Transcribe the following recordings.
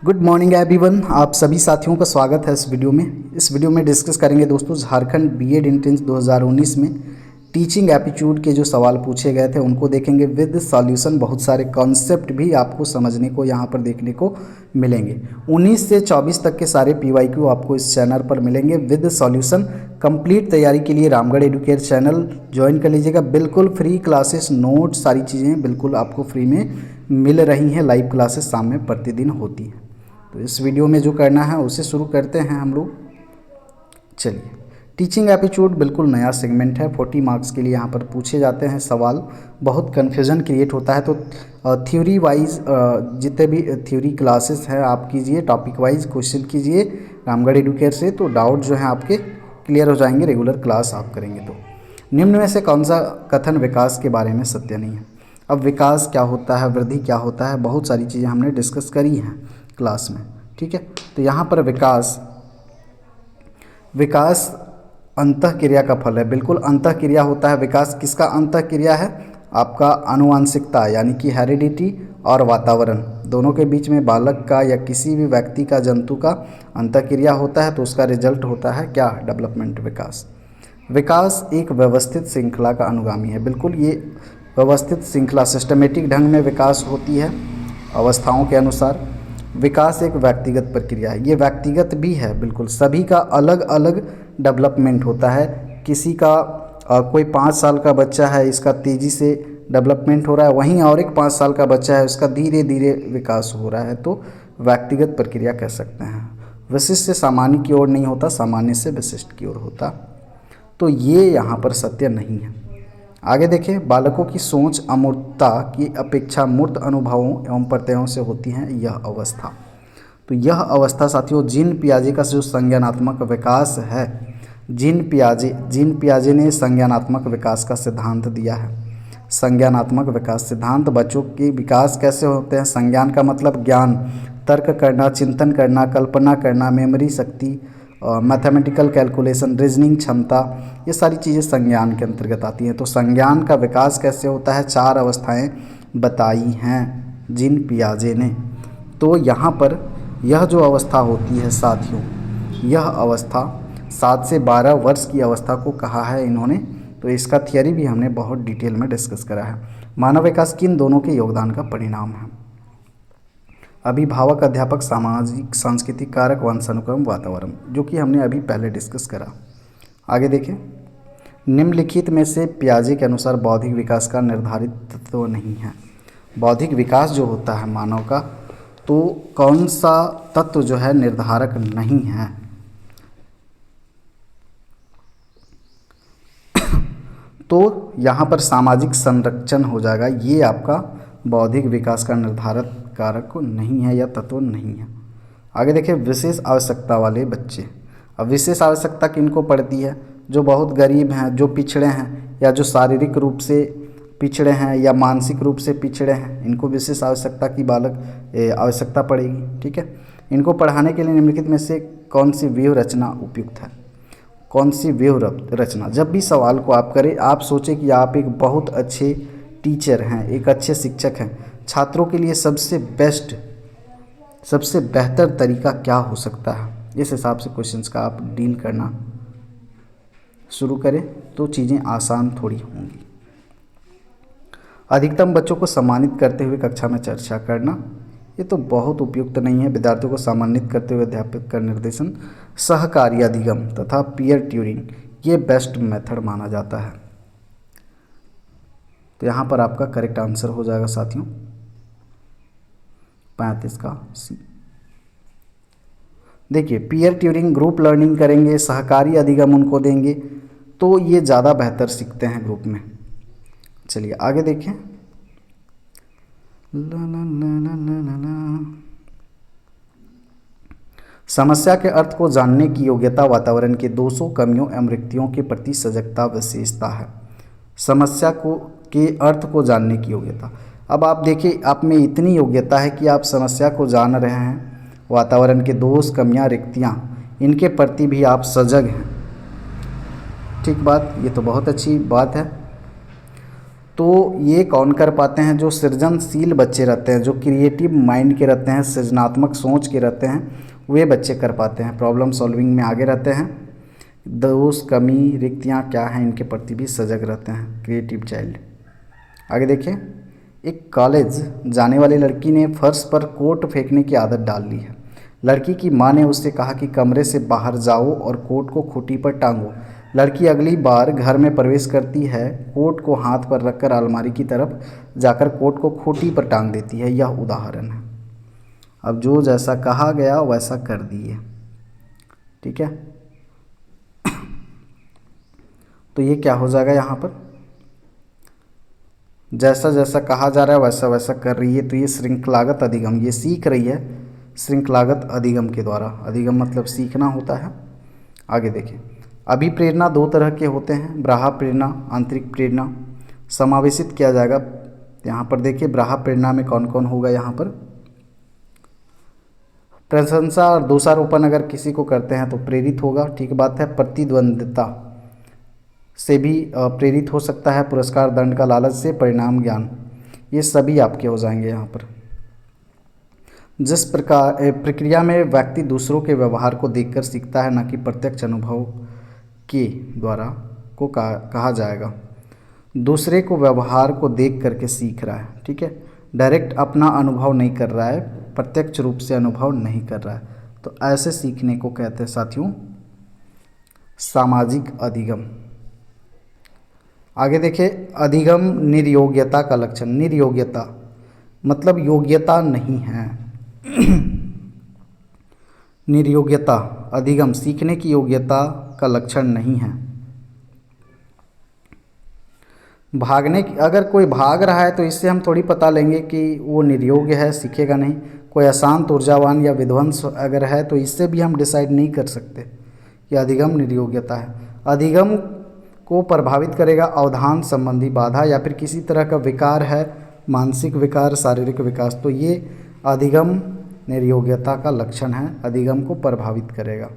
Good morning everyone. आप सभी साथियों का स्वागत है इस वीडियो में डिस्कस करेंगे दोस्तों झारखंड बीएड एंट्रेंस 2019 में टीचिंग एप्टीट्यूड के जो सवाल पूछे गए थे उनको देखेंगे विद सॉल्यूशन। बहुत सारे कॉन्सेप्ट भी आपको समझने को यहाँ पर देखने को मिलेंगे। 19 से 24 तक के सारे पीवाईक्यू आपको इस चैनल पर मिलेंगे विद सॉल्यूशन। कंप्लीट तैयारी के लिए रामगढ़ एडुकेट चैनल ज्वाइन कर लीजिएगा। बिल्कुल फ्री क्लासेस, नोट, सारी चीज़ें बिल्कुल आपको फ्री में मिल रही हैं। लाइव क्लासेस शाम में प्रतिदिन होती हैं। तो इस वीडियो में जो करना है उसे शुरू करते हैं हम लोग। चलिए, टीचिंग एप्टीट्यूड बिल्कुल नया सेगमेंट है। 40 मार्क्स के लिए यहाँ पर पूछे जाते हैं सवाल। बहुत कन्फ्यूज़न क्रिएट होता है, तो थ्योरी वाइज जितने भी थ्योरी क्लासेस हैं आप कीजिए, टॉपिक वाइज क्वेश्चन कीजिए रामगढ़ एडुकेट से, तो डाउट जो है आपके क्लियर हो जाएंगे। रेगुलर क्लास आप करेंगे तो निम्न में से कौन सा कथन विकास के बारे में सत्य नहीं है। अब विकास क्या होता है, वृद्धि क्या होता है, बहुत सारी चीज़ें हमने डिस्कस करी हैं क्लास में, ठीक है। तो यहाँ पर विकास अंतः क्रिया का फल है। बिल्कुल अंतः क्रिया होता है विकास। किसका अंतः क्रिया है? आपका आनुवांशिकता यानी कि हेरिडिटी और वातावरण दोनों के बीच में बालक का या किसी भी व्यक्ति का, जंतु का अंतः क्रिया होता है, तो उसका रिजल्ट होता है क्या? डेवलपमेंट, विकास। विकास एक व्यवस्थित श्रृंखला का अनुगामी है। बिल्कुल ये व्यवस्थित श्रृंखला, सिस्टमेटिक ढंग में विकास होती है अवस्थाओं के अनुसार। विकास एक व्यक्तिगत प्रक्रिया है, ये व्यक्तिगत भी है। बिल्कुल सभी का अलग अलग डेवलपमेंट होता है। किसी का कोई 5 साल का बच्चा है, इसका तेज़ी से डेवलपमेंट हो रहा है, वहीं और एक 5 साल का बच्चा है, उसका धीरे धीरे विकास हो रहा है। तो व्यक्तिगत प्रक्रिया कह सकते हैं। विशिष्ट से सामान्य की ओर नहीं होता, सामान्य से विशिष्ट की ओर होता। तो ये यहाँ पर सत्य नहीं है। आगे देखें, बालकों की सोच अमूर्तता की अपेक्षा मूर्त अनुभवों एवं प्रत्ययों से होती है यह अवस्था। तो यह अवस्था साथियों जीन पियाजे का जो संज्ञानात्मक विकास है, जीन पियाजे ने संज्ञानात्मक विकास का सिद्धांत दिया है। संज्ञानात्मक विकास सिद्धांत बच्चों के विकास कैसे होते हैं। संज्ञान का मतलब ज्ञान, तर्क करना, चिंतन करना, कल्पना करना, मेमोरी शक्ति, मैथमेटिकल कैलकुलेशन, रीजनिंग क्षमता, ये सारी चीज़ें संज्ञान के अंतर्गत आती हैं। तो संज्ञान का विकास कैसे होता है, 4 अवस्थाएं बताई हैं जीन पियाजे ने। तो यहाँ पर यह जो अवस्था होती है साथियों, यह अवस्था 7 से 12 वर्ष की अवस्था को कहा है इन्होंने। तो इसका थियरी भी हमने बहुत डिटेल में डिस्कस करा है। मानव विकास किन दोनों के योगदान का परिणाम है? अभिभावक, अध्यापक, सामाजिक सांस्कृतिक कारक, वंशानुक्रम, वातावरण, जो कि हमने अभी पहले डिस्कस करा। आगे देखें, निम्नलिखित में से पियाजे के अनुसार बौद्धिक विकास का निर्धारित तत्व नहीं है। बौद्धिक विकास जो होता है मानव का, तो कौन सा तत्व जो है निर्धारक नहीं है? तो यहाँ पर सामाजिक संरक्षण हो जाएगा। ये आपका बौद्धिक विकास का निर्धारक कारक नहीं है या तत्व नहीं है। आगे देखिए, विशेष आवश्यकता वाले बच्चे। अब विशेष आवश्यकता किनको पड़ती है? जो बहुत गरीब हैं, जो पिछड़े हैं, या जो शारीरिक रूप से पिछड़े हैं या मानसिक रूप से पिछड़े हैं, इनको विशेष आवश्यकता की आवश्यकता पड़ेगी, ठीक है। इनको पढ़ाने के लिए निम्नलिखित में से कौन सी व्यूह रचना उपयुक्त है? कौन सी व्यूह रचना? जब भी सवाल को आप करें, आप सोचें कि आप एक बहुत अच्छे टीचर हैं, एक अच्छे शिक्षक हैं। छात्रों के लिए सबसे बेहतर तरीका क्या हो सकता है, इस हिसाब से क्वेश्चंस का आप डील करना शुरू करें तो चीज़ें आसान थोड़ी होंगी। अधिकतम बच्चों को सम्मानित करते हुए कक्षा में चर्चा करना, ये तो बहुत उपयुक्त नहीं है। विद्यार्थियों को सम्मानित करते हुए अध्यापक का निर्देशन, सहकारी अधिगम तथा पीयर ट्यूरिंग, ये बेस्ट मेथड माना जाता है। तो यहाँ पर आपका करेक्ट आंसर हो जाएगा साथियों 35 का सी। देखिए, पीयर ट्यूरिंग, ग्रुप लर्निंग करेंगे, सहकारी अधिगम उनको देंगे तो ये ज़्यादा बेहतर सीखते हैं ग्रुप में। चलिए आगे देखें। समस्या के अर्थ को जानने की योग्यता वातावरण के दोषों, कमियों एवं रिक्तियों के प्रति सजगता विशेषता है। समस्या के अर्थ को जानने की योग्यता। अब आप देखिए, आप में इतनी योग्यता है कि आप समस्या को जान रहे हैं, वातावरण के दोष, कमियां, रिक्तियां, इनके प्रति भी आप सजग हैं। ठीक बात, ये तो बहुत अच्छी बात है। तो ये कौन कर पाते हैं? जो सृजनशील बच्चे रहते हैं, जो क्रिएटिव माइंड के रहते हैं, सृजनात्मक सोच के रहते हैं, वे बच्चे कर पाते हैं। प्रॉब्लम सॉल्विंग में आगे रहते हैं। दोष, कमी, रिक्तियाँ क्या हैं, इनके प्रति भी सजग रहते हैं क्रिएटिव चाइल्ड। आगे देखिए, एक कॉलेज जाने वाली लड़की ने फर्श पर कोट फेंकने की आदत डाल ली है। लड़की की माँ ने उससे कहा कि कमरे से बाहर जाओ और कोट को खूंटी पर टांगो। लड़की अगली बार घर में प्रवेश करती है, कोट को हाथ पर रखकर अलमारी की तरफ जाकर कोट को खूंटी पर टांग देती है। यह उदाहरण है। अब जो जैसा कहा गया वैसा कर दिए, ठीक है। तो ये क्या हो जाएगा, यहाँ पर जैसा जैसा कहा जा रहा है वैसा वैसा कर रही है। तो ये श्रृंखलागत अधिगम, ये सीख रही है श्रृंखलागत अधिगम के द्वारा। अधिगम मतलब सीखना होता है। आगे देखिए, अभिप्रेरणा दो तरह के होते हैं, बाह्य प्रेरणा, आंतरिक प्रेरणा। समावेशित किया जाएगा यहाँ पर। देखिए बाह्य प्रेरणा में कौन कौन होगा, यहाँ पर प्रशंसा और दोषारोपण अगर किसी को करते हैं तो प्रेरित होगा, ठीक बात है। प्रतिद्वंद्विता से भी प्रेरित हो सकता है। पुरस्कार, दंड का लालच से परिणाम ज्ञान, ये सभी आपके हो जाएंगे यहाँ पर। जिस प्रकार प्रक्रिया में व्यक्ति दूसरों के व्यवहार को देखकर सीखता है, न कि प्रत्यक्ष अनुभव के द्वारा को कहा जाएगा। दूसरे को व्यवहार को देख करके सीख रहा है, ठीक है। डायरेक्ट अपना अनुभव नहीं कर रहा है, प्रत्यक्ष रूप से अनुभव नहीं कर रहा है। तो ऐसे सीखने को कहते हैं साथियों सामाजिक अधिगम। आगे देखिए, अधिगम निर्योग्यता का लक्षण। निर्योग्यता मतलब योग्यता नहीं है। निर्योग्यता, अधिगम सीखने की योग्यता का लक्षण नहीं है। भागने की, अगर कोई भाग रहा है तो इससे हम थोड़ी पता लेंगे कि वो निर्योग्य है, सीखेगा नहीं। कोई अशांत, ऊर्जावान या विध्वंस अगर है तो इससे भी हम डिसाइड नहीं कर सकते कि अधिगम निर्योग्यता है। अधिगम को प्रभावित करेगा अवधान संबंधी बाधा या फिर किसी तरह का विकार है, मानसिक विकार, शारीरिक विकास, तो ये अधिगम निर्योग्यता का लक्षण है। अधिगम को प्रभावित करेगा।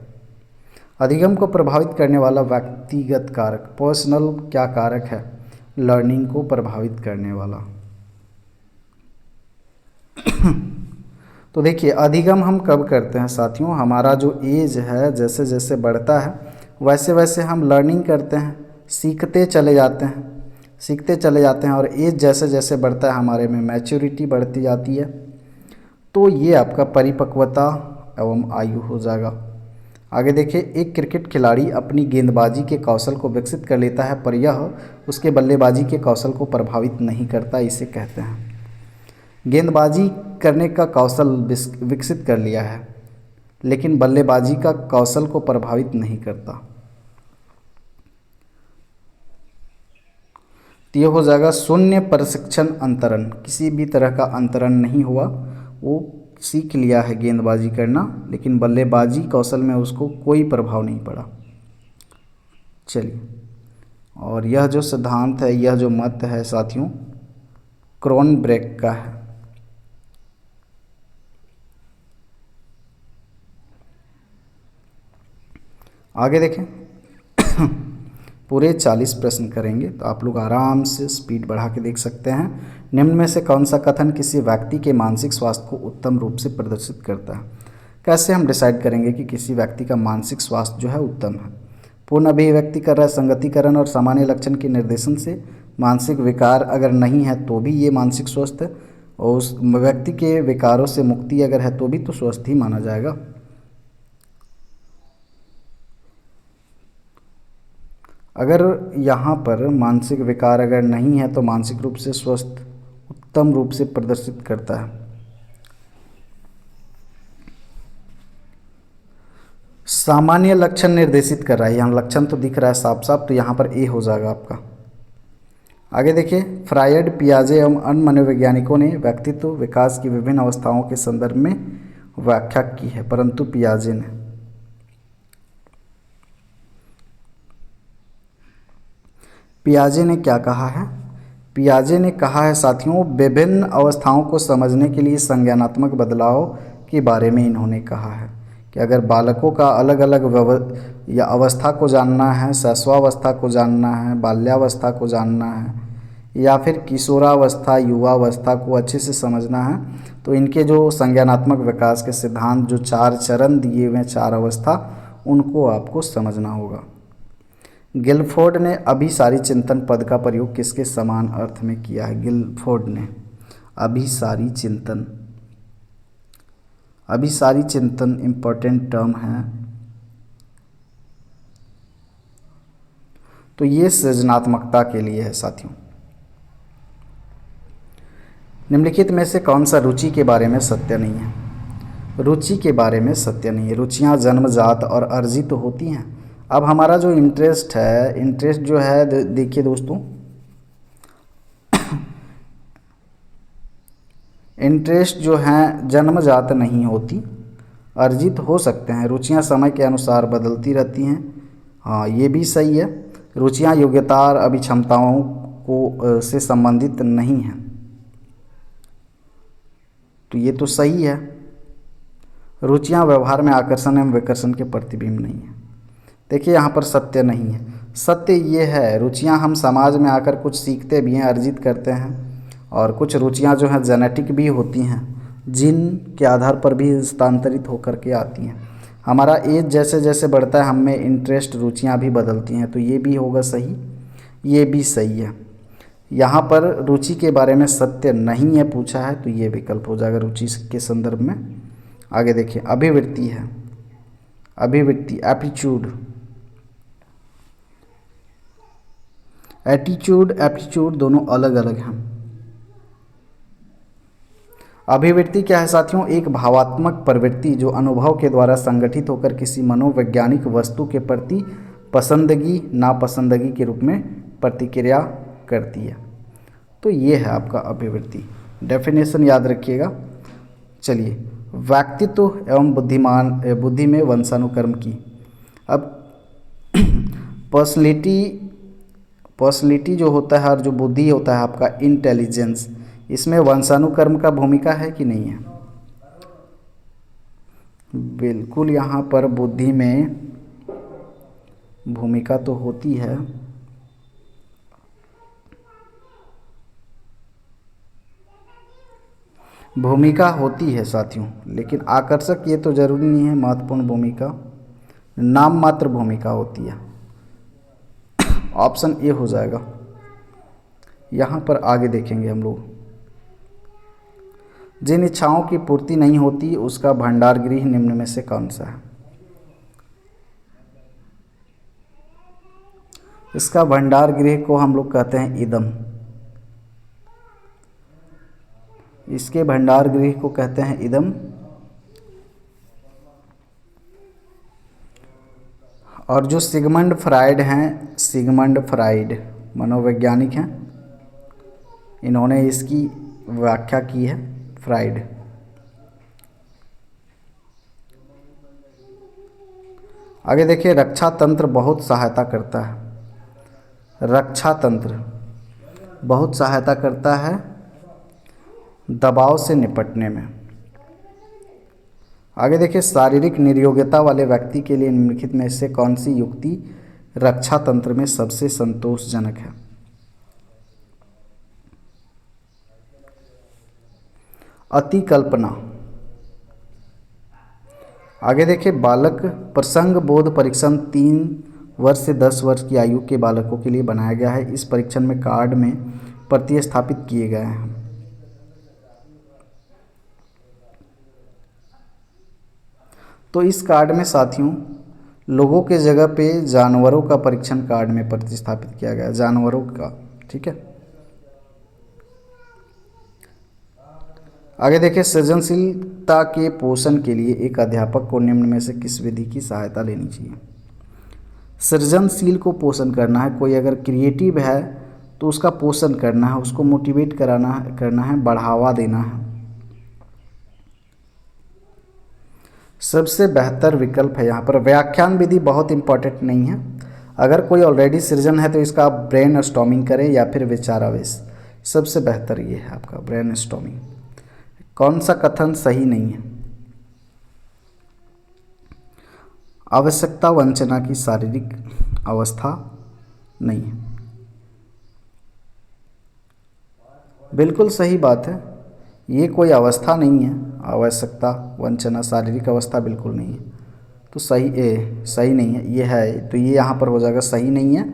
अधिगम को प्रभावित करने वाला व्यक्तिगत कारक, पर्सनल क्या कारक है, लर्निंग को प्रभावित करने वाला। तो देखिए, अधिगम हम कब करते हैं साथियों, हमारा जो एज है जैसे जैसे बढ़ता है वैसे वैसे हम लर्निंग करते हैं, सीखते चले जाते हैं, सीखते चले जाते हैं। और एज जैसे जैसे बढ़ता है हमारे में मैच्योरिटी बढ़ती जाती है। तो ये आपका परिपक्वता एवं आयु हो जाएगा। आगे देखिए, एक क्रिकेट खिलाड़ी अपनी गेंदबाजी के कौशल को विकसित कर लेता है पर यह उसके बल्लेबाजी के कौशल को प्रभावित नहीं करता, इसे कहते हैं। गेंदबाजी करने का कौशल विकसित कर लिया है लेकिन बल्लेबाजी का कौशल को प्रभावित नहीं करता। तो ये हो जाएगा शून्य प्रशिक्षण अंतरण, किसी भी तरह का अंतरण नहीं हुआ, वो सीख लिया है गेंदबाजी करना लेकिन बल्लेबाजी कौशल में उसको कोई प्रभाव नहीं पड़ा। चलिए, और यह जो सिद्धांत है, यह जो मत है साथियों क्रॉनबेक का है। आगे देखें, पूरे 40 प्रश्न करेंगे तो आप लोग आराम से स्पीड बढ़ा के देख सकते हैं। निम्न में से कौन सा कथन किसी व्यक्ति के मानसिक स्वास्थ्य को उत्तम रूप से प्रदर्शित करता है? कैसे हम डिसाइड करेंगे कि किसी व्यक्ति का मानसिक स्वास्थ्य जो है उत्तम है? पूर्ण अभिव्यक्ति कर रहा है, संगतिकरण और सामान्य लक्षण के निर्देशन से। मानसिक विकार अगर नहीं है तो भी ये मानसिक स्वस्थ है, और उस व्यक्ति के विकारों से मुक्ति अगर है तो भी तो स्वस्थ ही माना जाएगा। अगर यहाँ पर मानसिक विकार अगर नहीं है तो मानसिक रूप से स्वस्थ उत्तम रूप से प्रदर्शित करता है। सामान्य लक्षण निर्देशित कर रहा है, यहाँ लक्षण तो दिख रहा है साफ साफ, तो यहाँ पर ए हो जाएगा आपका। आगे देखिए, फ्रायड, पियाजे एवं अन्य मनोवैज्ञानिकों ने व्यक्तित्व विकास की विभिन्न अवस्थाओं के संदर्भ में व्याख्या की है, परंतु पियाजे ने क्या कहा है? पियाजे ने कहा है साथियों, विभिन्न अवस्थाओं को समझने के लिए संज्ञानात्मक बदलाव के बारे में इन्होंने कहा है कि अगर बालकों का अलग अलग या अवस्था को जानना है, शैशवावस्था को जानना है, बाल्यावस्था को जानना है, या फिर किशोरावस्था, युवावस्था को अच्छे से समझना है। तो इनके जो संज्ञानात्मक विकास के सिद्धांत, जो 4 चरण दिए हुए हैं, 4 अवस्था, उनको आपको समझना होगा। गिलफोर्ड ने अभिसारी चिंतन पद का प्रयोग किसके समान अर्थ में किया है? गिलफोर्ड ने अभिसारी चिंतन, अभिसारी चिंतन इंपॉर्टेंट टर्म है। तो ये सृजनात्मकता के लिए है साथियों। निम्नलिखित में से कौन सा रुचि के बारे में सत्य नहीं है? रुचि के बारे में सत्य नहीं है। रुचियाँ जन्मजात और अर्जित तो होती हैं। अब हमारा जो इंटरेस्ट है, इंटरेस्ट जो है, देखिए दोस्तों, इंटरेस्ट जो हैं जन्मजात नहीं होती, अर्जित हो सकते हैं। रुचियाँ समय के अनुसार बदलती रहती हैं। हाँ, ये भी सही है। रुचियाँ योग्यता और अभिक्षमताओं को से संबंधित नहीं हैं, तो ये तो सही है। रुचियाँ व्यवहार में आकर्षण एवं विकर्षण के प्रतिबिंब नहीं है। देखिए यहाँ पर सत्य नहीं है। सत्य ये है, रुचियाँ हम समाज में आकर कुछ सीखते भी हैं, अर्जित करते हैं, और कुछ रुचियाँ जो हैं जेनेटिक भी होती हैं, जीन के आधार पर भी स्थानांतरित होकर के आती हैं। हमारा एज जैसे जैसे बढ़ता है, हम में इंटरेस्ट, रुचियाँ भी बदलती हैं, तो ये भी होगा सही, ये भी सही है। यहाँ पर रुचि के बारे में सत्य नहीं है पूछा है, तो ये विकल्प हो जाएगा रुचि के संदर्भ में। आगे देखिए, अभिवृत्ति है, अभिवृत्ति, एप्टीट्यूड, एटीट्यूड, एप्टीट्यूड दोनों अलग अलग हैं। अभिवृत्ति क्या है साथियों? एक भावात्मक प्रवृत्ति जो अनुभव के द्वारा संगठित होकर किसी मनोवैज्ञानिक वस्तु के प्रति पसंदगी, नापसंदगी के रूप में प्रतिक्रिया करती है। तो ये है आपका अभिवृत्ति। डेफिनेशन याद रखिएगा। चलिए, व्यक्तित्व एवं बुद्धि में वंशानुक्रम की। अब पर्सनैलिटी जो होता है और जो बुद्धि होता है आपका इंटेलिजेंस, इसमें वंशानुक्रम का भूमिका है कि नहीं है? बिल्कुल, यहाँ पर बुद्धि में भूमिका तो होती है। भूमिका होती है साथियों, लेकिन आकर्षक ये तो जरूरी नहीं है। महत्वपूर्ण भूमिका, नाम मात्र भूमिका होती है। ऑप्शन ए हो जाएगा। यहाँ पर आगे देखेंगे हम लोग। जिन इच्छाओं की पूर्ति नहीं होती उसका भंडार गृह निम्न में से कौन सा है? इसका भंडार गृह को हम लोग कहते हैं इदम। इसके भंडार गृह को कहते हैं इदम। और जो सिगमंड फ्राइड हैं, सिगमंड फ्राइड मनोवैज्ञानिक हैं, इन्होंने इसकी व्याख्या की है, फ्राइड। आगे देखिए, रक्षा तंत्र बहुत सहायता करता है। रक्षा तंत्र बहुत सहायता करता है दबाव से निपटने में। आगे देखिए, शारीरिक निर्योग्यता वाले व्यक्ति के लिए निम्नलिखित में से कौन सी युक्ति रक्षा तंत्र में सबसे संतोषजनक है? अति कल्पना। आगे देखिए, बालक प्रसंग बोध परीक्षण 3 वर्ष से 10 वर्ष की आयु के बालकों के लिए बनाया गया है। इस परीक्षण में कार्ड में प्रतिस्थापित किए गए हैं। तो इस कार्ड में साथियों लोगों के जगह पे जानवरों का परीक्षण कार्ड में प्रतिस्थापित किया गया है, जानवरों का। ठीक है, आगे देखिए, सृजनशीलता के पोषण के लिए एक अध्यापक को निम्न में से किस विधि की सहायता लेनी चाहिए? सृजनशील को पोषण करना है, कोई अगर क्रिएटिव है तो उसका पोषण करना है, उसको मोटिवेट करना है, बढ़ावा देना है। सबसे बेहतर विकल्प है यहाँ पर व्याख्यान विधि। बहुत इंपॉर्टेंट नहीं है। अगर कोई ऑलरेडी सृजन है तो इसका आप ब्रेन स्टॉर्मिंग करें या फिर विचारावेश। सबसे बेहतर ये है आपका ब्रेन स्टॉर्मिंग। कौन सा कथन सही नहीं है? आवश्यकता वंचना की शारीरिक अवस्था नहीं है। बिल्कुल सही बात है। ये कोई अवस्था नहीं है, आवश्यकता वंचना शारीरिक अवस्था बिल्कुल नहीं है। तो सही नहीं है, ये है तो ये यहाँ पर हो जाएगा सही नहीं है,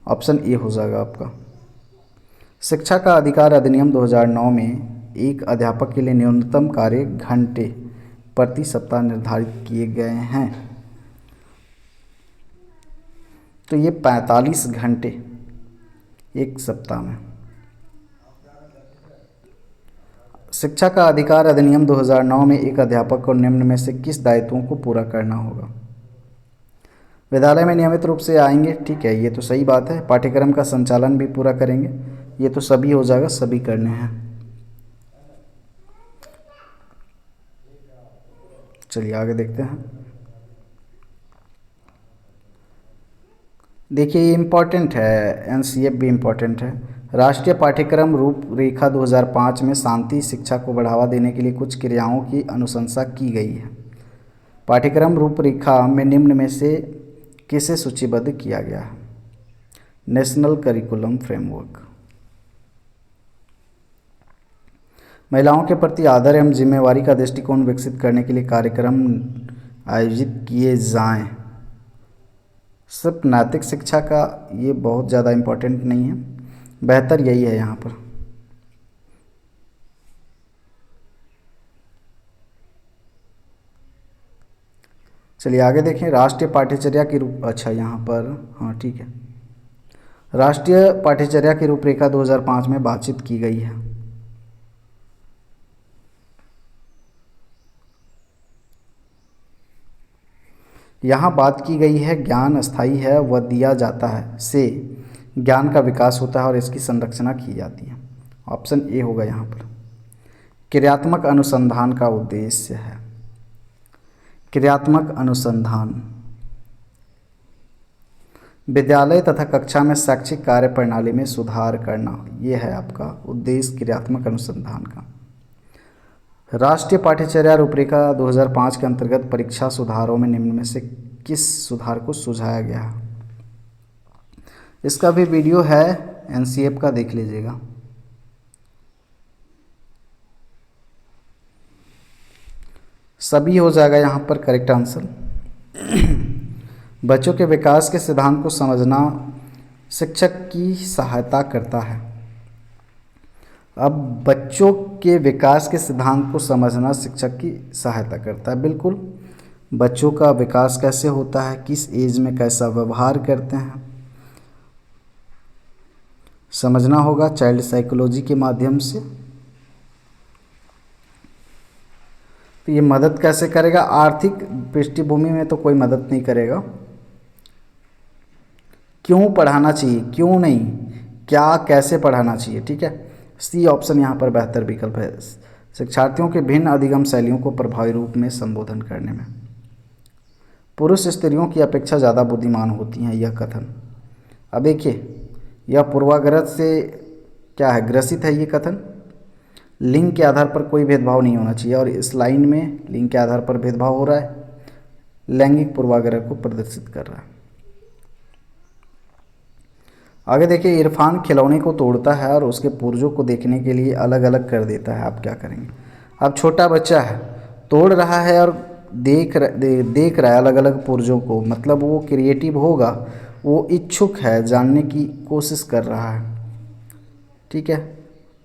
ऑप्शन ए हो जाएगा आपका। शिक्षा का अधिकार अधिनियम 2009 में एक अध्यापक के लिए न्यूनतम कार्य घंटे प्रति सप्ताह निर्धारित किए गए हैं। तो ये 45 घंटे एक सप्ताह में। शिक्षा का अधिकार अधिनियम 2009 में एक अध्यापक को निम्न में से किस दायित्वों को पूरा करना होगा? विद्यालय में नियमित रूप से आएंगे, ठीक है, ये तो सही बात है। पाठ्यक्रम का संचालन भी पूरा करेंगे, ये तो सभी हो जाएगा, सभी करने हैं। चलिए आगे देखते हैं। देखिए ये इम्पॉर्टेंट है, एनसीएफ भी इम्पॉर्टेंट है। राष्ट्रीय पाठ्यक्रम रूपरेखा 2005 में शांति शिक्षा को बढ़ावा देने के लिए कुछ क्रियाओं की अनुशंसा की गई है। पाठ्यक्रम रूपरेखा में निम्न में से किसे सूचीबद्ध किया गया है? National curriculum framework. महिलाओं के प्रति आदर एवं जिम्मेवारी का दृष्टिकोण विकसित करने के लिए कार्यक्रम आयोजित किए जाएं। सिर्फ नैतिक शिक्षा का ये बहुत ज़्यादा इम्पोर्टेंट नहीं है, बेहतर यही है यहाँ पर। चलिए आगे देखें। राष्ट्रीय पाठ्यचर्या की अच्छा यहाँ पर हाँ ठीक है, राष्ट्रीय पाठ्यचर्या की रूपरेखा 2005 में बातचीत की गई है। यहाँ बात की गई है ज्ञान अस्थायी है व दिया जाता है से ज्ञान का विकास होता है और इसकी संरचना की जाती है। ऑप्शन ए होगा यहाँ पर। क्रियात्मक अनुसंधान का उद्देश्य है। क्रियात्मक अनुसंधान विद्यालय तथा कक्षा में शैक्षिक कार्य प्रणाली में सुधार करना, ये है आपका उद्देश्य क्रियात्मक अनुसंधान का। राष्ट्रीय पाठ्यचर्या रूपरेखा 2005 के अंतर्गत परीक्षा सुधारों में निम्न में से किस सुधार को सुझाया गया है? इसका भी वीडियो है एनसीएफ का, देख लीजिएगा। सभी हो जाएगा यहाँ पर करेक्ट आंसर। बच्चों के विकास के सिद्धांत को समझना शिक्षक की सहायता करता है। अब बच्चों के विकास के सिद्धांत को समझना शिक्षक की सहायता करता है, बिल्कुल। बच्चों का विकास कैसे होता है, किस एज में कैसा व्यवहार करते हैं, समझना होगा चाइल्ड साइकोलॉजी के माध्यम से। तो ये मदद कैसे करेगा? आर्थिक पृष्ठभूमि में तो कोई मदद नहीं करेगा। क्यों पढ़ाना चाहिए, क्यों नहीं, क्या कैसे पढ़ाना चाहिए, ठीक है। सी ऑप्शन यहाँ पर बेहतर विकल्प है। शिक्षार्थियों के भिन्न अधिगम शैलियों को प्रभावी रूप में संबोधन करने में। पुरुष स्त्रियों की अपेक्षा ज़्यादा बुद्धिमान होती हैं, यह कथन। अब देखिए यह पूर्वाग्रह से क्या है, ग्रसित है ये कथन। लिंग के आधार पर कोई भेदभाव नहीं होना चाहिए और इस लाइन में लिंग के आधार पर भेदभाव हो रहा है, लैंगिक पूर्वाग्रह को प्रदर्शित कर रहा है। आगे देखिए, इरफान खिलौने को तोड़ता है और उसके पुर्जों को देखने के लिए अलग अलग कर देता है। आप क्या करेंगे? अब छोटा बच्चा है, तोड़ रहा है और देख रहा है अलग अलग पुर्जों को, मतलब वो क्रिएटिव होगा, वो इच्छुक है, जानने की कोशिश कर रहा है, ठीक है।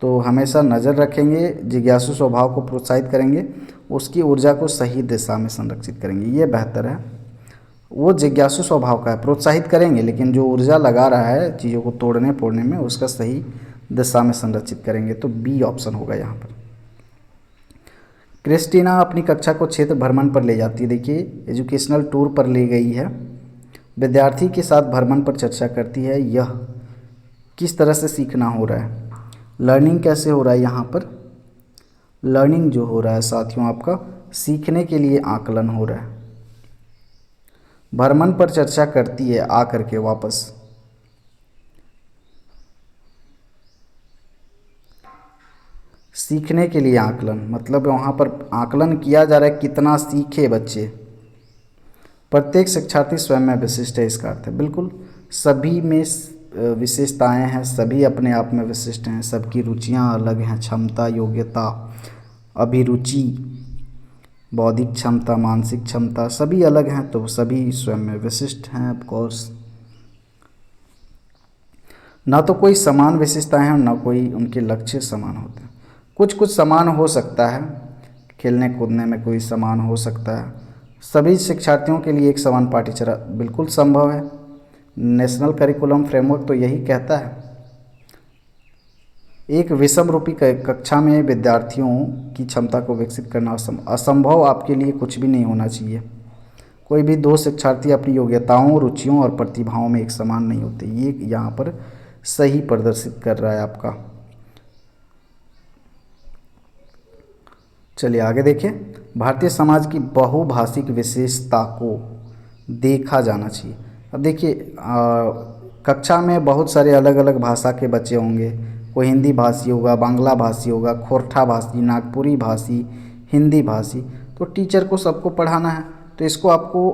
तो हमेशा नज़र रखेंगे, जिज्ञासु स्वभाव को प्रोत्साहित करेंगे, उसकी ऊर्जा को सही दिशा में संरक्षित करेंगे, ये बेहतर है। वो जिज्ञासु स्वभाव का है, प्रोत्साहित करेंगे, लेकिन जो ऊर्जा लगा रहा है चीज़ों को तोड़ने फोड़ने में, उसका सही दिशा में संरक्षित करेंगे। तो बी ऑप्शन होगा यहाँ पर। क्रिस्टीना अपनी कक्षा को क्षेत्र भ्रमण पर ले जाती है। देखिए एजुकेशनल टूर पर ले गई है, विद्यार्थी के साथ भ्रमण पर चर्चा करती है। यह किस तरह से सीखना हो रहा है, लर्निंग कैसे हो रहा है? यहाँ पर लर्निंग जो हो रहा है साथियों, आपका सीखने के लिए आकलन हो रहा है। भ्रमण पर चर्चा करती है आकर के वापस। सीखने के लिए आकलन, मतलब वहाँ पर आकलन किया जा रहा है कितना सीखे बच्चे। प्रत्येक शिक्षार्थी स्वयं में विशिष्ट है, इसका अर्थ है बिल्कुल सभी में विशेषताएं हैं सभी अपने आप में विशिष्ट हैं, सबकी रुचियां अलग हैं। क्षमता, योग्यता, अभिरुचि, बौद्धिक क्षमता, मानसिक क्षमता सभी अलग हैं, तो सभी स्वयं में विशिष्ट हैं। ऑफ कोर्स ना तो कोई समान विशेषताएं हैं, ना कोई उनके लक्ष्य समान होते हैं। कुछ कुछ समान हो सकता है, खेलने कूदने में कोई समान हो सकता है। सभी शिक्षार्थियों के लिए एक समान पाठ्यचर्या बिल्कुल संभव है। नेशनल करिकुलम फ्रेमवर्क तो यही कहता है। एक विषम रूपी कक्षा में विद्यार्थियों की क्षमता को विकसित करना असंभव आपके लिए कुछ भी नहीं होना चाहिए। कोई भी दो शिक्षार्थी अपनी योग्यताओं, रुचियों और प्रतिभाओं में एक समान नहीं होते। ये यहाँ पर सही प्रदर्शित कर रहा है आपका। चलिए आगे देखिए। भारतीय समाज की बहुभाषिक विशेषता को देखा जाना चाहिए। अब देखिए कक्षा में बहुत सारे अलग अलग भाषा के बच्चे होंगे। कोई हिंदी भाषी होगा, बांग्ला भाषी होगा, खोरठा भाषी, नागपुरी भाषी, हिंदी भाषी। तो टीचर को सबको पढ़ाना है, तो इसको आपको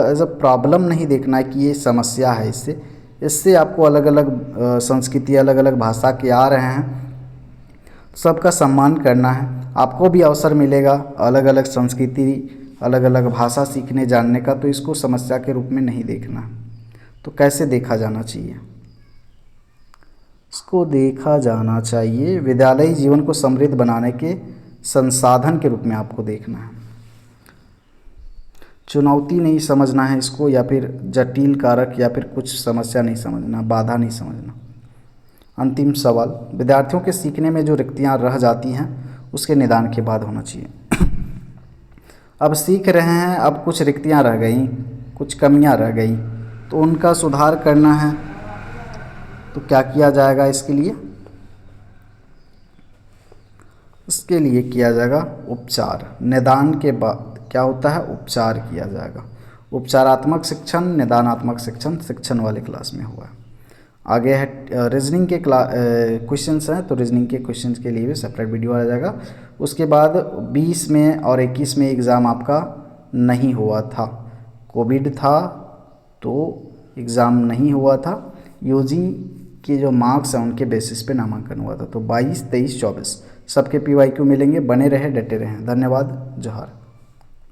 एज अ प्रॉब्लम नहीं देखना है कि ये समस्या है। इससे आपको अलग अलग संस्कृति, अलग अलग भाषा के आ रहे हैं, सबका सम्मान करना है। आपको भी अवसर मिलेगा अलग अलग संस्कृति, अलग अलग भाषा सीखने जानने का, तो इसको समस्या के रूप में नहीं देखना। तो कैसे देखा जाना चाहिए? इसको देखा जाना चाहिए विद्यालयी जीवन को समृद्ध बनाने के संसाधन के रूप में आपको देखना है। चुनौती नहीं समझना है इसको, या फिर जटिल कारक, या फिर कुछ समस्या नहीं समझना, बाधा नहीं समझना। अंतिम सवाल, विद्यार्थियों के सीखने में जो रिक्तियां रह जाती हैं उसके निदान के बाद होना चाहिए। अब सीख रहे हैं, अब कुछ रिक्तियां रह गई, कुछ कमियां रह गई, तो उनका सुधार करना है। तो क्या किया जाएगा इसके लिए? इसके लिए किया जाएगा उपचार। निदान के बाद क्या होता है? उपचार किया जाएगा। उपचारात्मक शिक्षण, निदानात्मक शिक्षण शिक्षण वाले क्लास में हुआ है। आगे है रीजनिंग के क्वेश्चंस हैं, तो रीजनिंग के क्वेश्चंस के लिए भी सेपरेट वीडियो आ जाएगा। उसके बाद 20 में और 21 में एग्ज़ाम आपका नहीं हुआ था, कोविड था तो एग्ज़ाम नहीं हुआ था। यूजी के जो मार्क्स हैं उनके बेसिस पे नामांकन हुआ था। तो 22, 23, 24 सबके PYQ मिलेंगे। बने रहे, डटे रहें। धन्यवाद। जोहार।